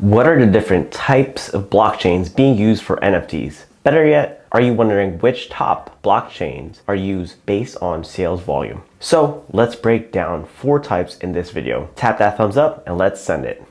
What are the different types of blockchains being used for NFTs? Better yet, are you wondering which top blockchains are used based on sales volume? So let's break down 4 types in this video. Tap that thumbs up and let's send it.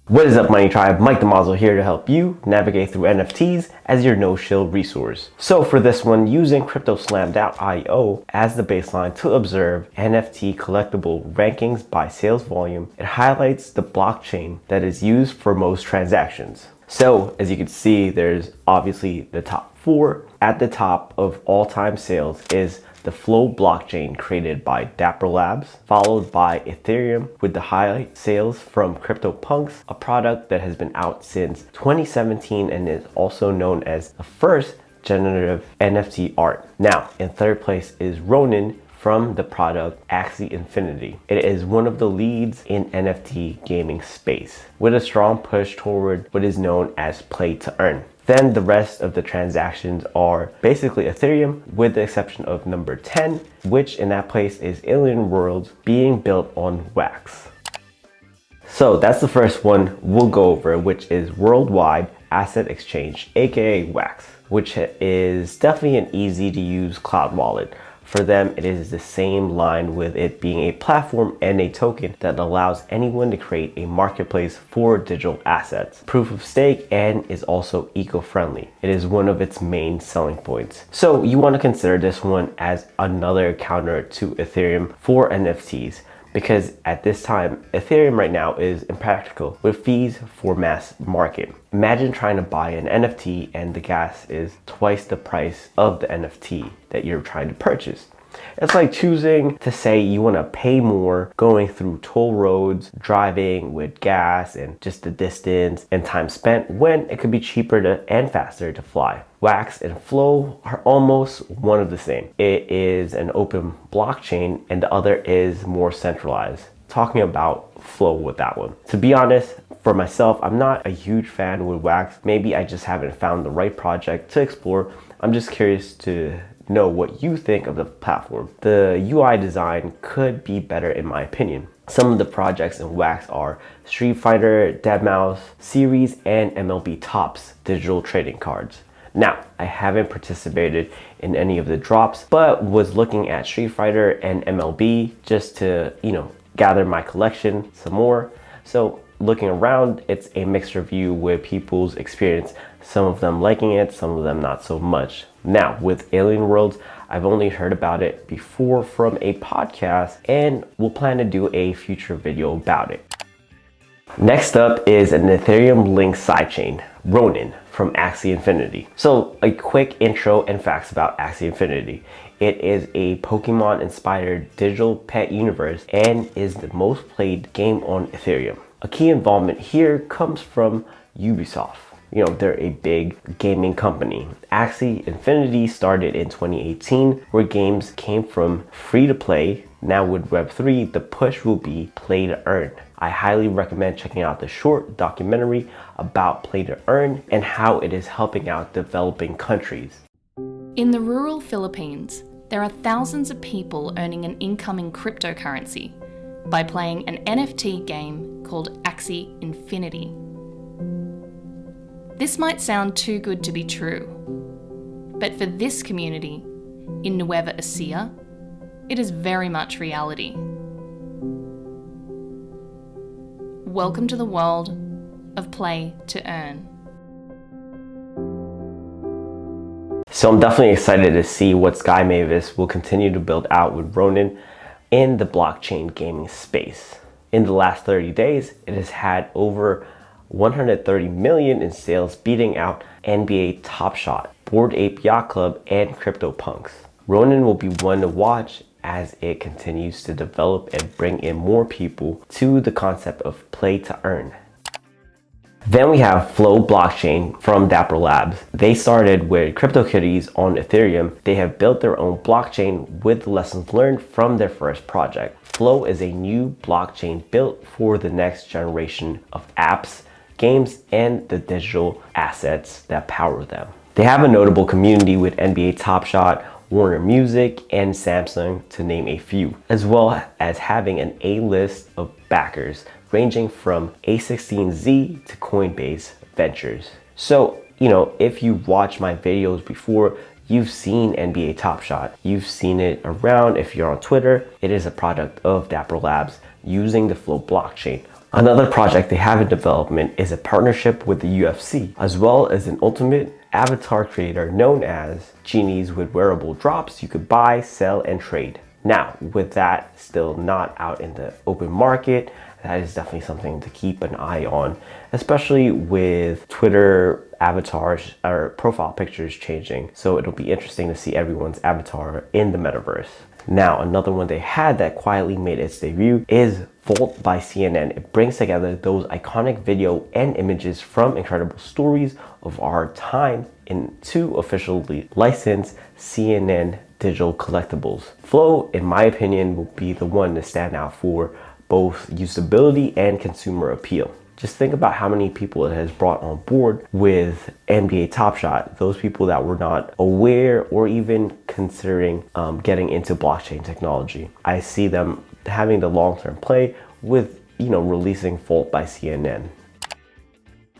What is up, Money Tribe? Mike Damazo here to help you navigate through NFTs as your no-shill resource. So for this one, using CryptoSlam.io as the baseline to observe NFT collectible rankings by sales volume, it highlights the blockchain that is used for most transactions. So as you can see, there's obviously the top 4. At the top of all-time sales is the Flow blockchain created by Dapper Labs, followed by Ethereum with the high sales from CryptoPunks, a product that has been out since 2017 and is also known as the first generative NFT art. Now, in third place is Ronin from the product Axi Infinity. It is one of the leads in NFT gaming space, with a strong push toward what is known as play to earn. Then the rest of the transactions are basically Ethereum, with the exception of number 10, which in that place is Alien Worlds being built on Wax. So that's the first one we'll go over, which is Worldwide Asset Exchange, aka Wax, which is definitely an easy to use cloud wallet. For them, it is the same line with it being a platform and a token that allows anyone to create a marketplace for digital assets. Proof of stake and is also eco-friendly. It is one of its main selling points. So you want to consider this one as another counter to Ethereum for NFTs, because at this time, Ethereum right now is impractical with fees for mass market. Imagine trying to buy an NFT and the gas is twice the price of the NFT that you're trying to purchase. It's like choosing to say you want to pay more going through toll roads, driving with gas and just the distance and time spent, when it could be cheaper and faster to fly. Wax and Flow are almost one of the same. It is an open blockchain and the other is more centralized. Talking about Flow with that one. To be honest, for myself, I'm not a huge fan with Wax. Maybe I just haven't found the right project to explore. I'm just curious to know what you think of the platform. The UI design could be better in my opinion. Some of the projects in Wax are Street Fighter, Damazo series, and MLB Topps digital trading cards. Now, I haven't participated in any of the drops, but was looking at Street Fighter and MLB just to, gather my collection some more. So looking around, it's a mixed review with people's experience. Some of them liking it, some of them not so much. Now, with Alien Worlds, I've only heard about it before from a podcast, and we'll plan to do a future video about it. Next up is an Ethereum linked sidechain, Ronin from Axi Infinity. So a quick intro and facts about Axi Infinity. It is a Pokemon inspired digital pet universe and is the most played game on Ethereum. A key involvement here comes from Ubisoft. They're a big gaming company. Axie Infinity started in 2018, where games came from free to play. Now with Web3, the push will be play to earn. I highly recommend checking out the short documentary about play to earn and how it is helping out developing countries. In the rural Philippines, there are thousands of people earning an income in cryptocurrency by playing an NFT game called Axi Infinity. This might sound too good to be true, but for this community in Nueva Ecija, it is very much reality. Welcome to the world of play to earn. So I'm definitely excited to see what Sky Mavis will continue to build out with Ronin in the blockchain gaming space. In the last 30 days, it has had over 130 million in sales, beating out NBA Top Shot, Bored Ape Yacht Club, and CryptoPunks. Ronin will be one to watch as it continues to develop and bring in more people to the concept of play to earn. Then we have Flow blockchain from Dapper Labs. They started with CryptoKitties on Ethereum. They have built their own blockchain with the lessons learned from their first project. Flow is a new blockchain built for the next generation of apps, games, and the digital assets that power them. They have a notable community with NBA Top Shot, Warner Music, and Samsung, to name a few, as well as having an A-list of backers ranging from A16Z to Coinbase Ventures. So, if you've watched my videos before, you've seen NBA Top Shot. You've seen it around if you're on Twitter. It is a product of Dapper Labs using the Flow blockchain. Another project they have in development is a partnership with the UFC, as well as an ultimate avatar creator known as Genies with wearable drops you could buy, sell, and trade. Now, with that still not out in the open market, that is definitely something to keep an eye on, especially with Twitter avatars or profile pictures changing. So it'll be interesting to see everyone's avatar in the metaverse. Now, another one they had that quietly made its debut is Vault by CNN. It brings together those iconic video and images from incredible stories of our time into officially licensed CNN digital collectibles. Flow, in my opinion, will be the one to stand out for both usability and consumer appeal. Just think about how many people it has brought on board with NBA Top Shot, those people that were not aware or even considering getting into blockchain technology. I see them having the long-term play with, releasing Vault by CNN.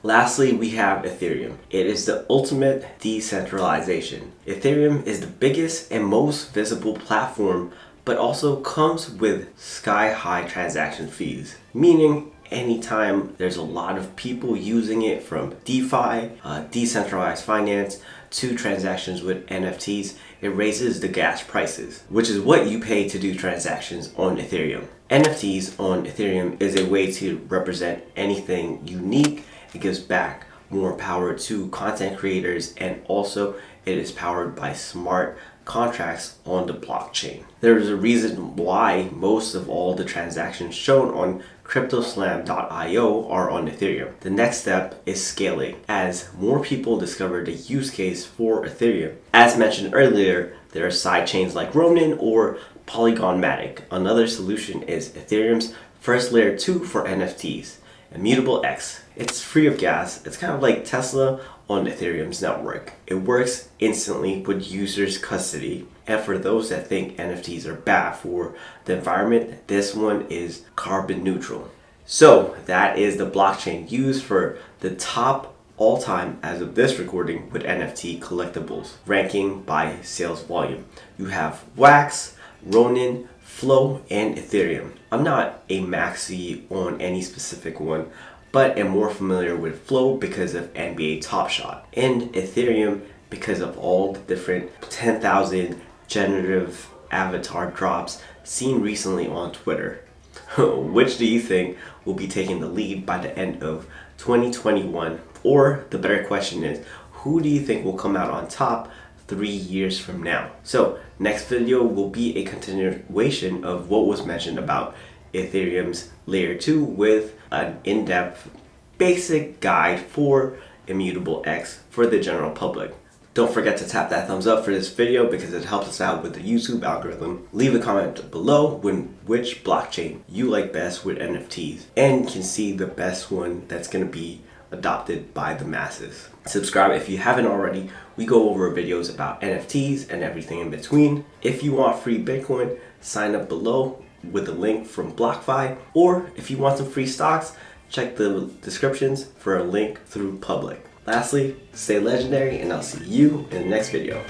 Lastly, we have Ethereum. It is the ultimate decentralization. Ethereum is the biggest and most visible platform, but also comes with sky-high transaction fees, meaning anytime there's a lot of people using it, from DeFi, decentralized finance, to transactions with NFTs, it raises the gas prices, which is what you pay to do transactions on Ethereum. NFTs on Ethereum is a way to represent anything unique. It gives back more power to content creators, and also it is powered by smart contracts on the blockchain. There is a reason why most of all the transactions shown on cryptoslam.io are on Ethereum. The next step is scaling as more people discover the use case for Ethereum. As mentioned earlier, there are side chains like Ronin or Polygonmatic. Another solution is Ethereum's first layer 2 for NFTs, Immutable X. It's free of gas. It's kind of like Tesla on Ethereum's network. It works instantly with users' custody. And for those that think NFTs are bad for the environment, this one is carbon neutral. So that is the blockchain used for the top all time as of this recording with NFT collectibles, ranking by sales volume. You have Wax, Ronin, Flow, and Ethereum. I'm not a maxi on any specific one, but am more familiar with Flow because of NBA Top Shot, and Ethereum because of all the different 10,000 generative avatar drops seen recently on Twitter. Which do you think will be taking the lead by the end of 2021? Or the better question is, who do you think will come out on top 3 years from now? So next video will be a continuation of what was mentioned about Ethereum's layer 2 with an in-depth basic guide for Immutable X for the general public. Don't forget to tap that thumbs up for this video because it helps us out with the YouTube algorithm. Leave a comment below which blockchain you like best with NFTs, and can see the best one that's going to be adopted by the masses. Subscribe if you haven't already. We go over videos about NFTs and everything in between. If you want free Bitcoin, sign up below with a link from BlockFi, or if you want some free stocks, check the descriptions for a link through Public. Lastly, stay legendary, and I'll see you in the next video.